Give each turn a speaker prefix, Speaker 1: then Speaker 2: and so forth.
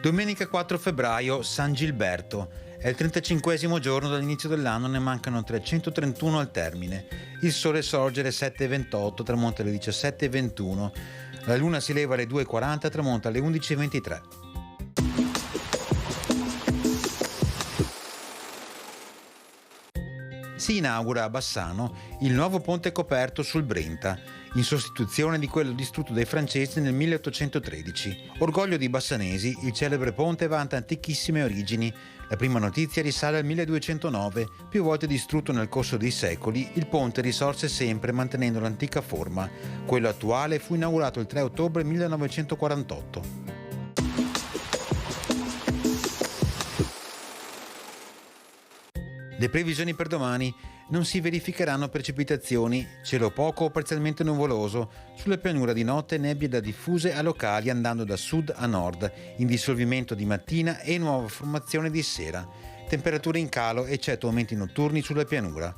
Speaker 1: Domenica 4 febbraio, San Gilberto. È il 35esimo giorno dall'inizio dell'anno, ne mancano 331 al termine. Il sole sorge alle 7:28, tramonta alle 17:21. La luna si leva alle 2:40, tramonta alle 11:23. Si inaugura a Bassano il nuovo ponte coperto sul Brenta, in sostituzione di quello distrutto dai francesi nel 1813. Orgoglio di bassanesi, il celebre ponte vanta antichissime origini. La prima notizia risale al 1209. Più volte distrutto nel corso dei secoli, il ponte risorse sempre mantenendo l'antica forma. Quello attuale fu inaugurato il 3 ottobre 1948. Le previsioni per domani: non si verificheranno precipitazioni, cielo poco o parzialmente nuvoloso, sulle pianure di notte nebbie da diffuse a locali andando da sud a nord, in dissolvimento di mattina e nuova formazione di sera. Temperature in calo eccetto aumenti notturni sulla pianura.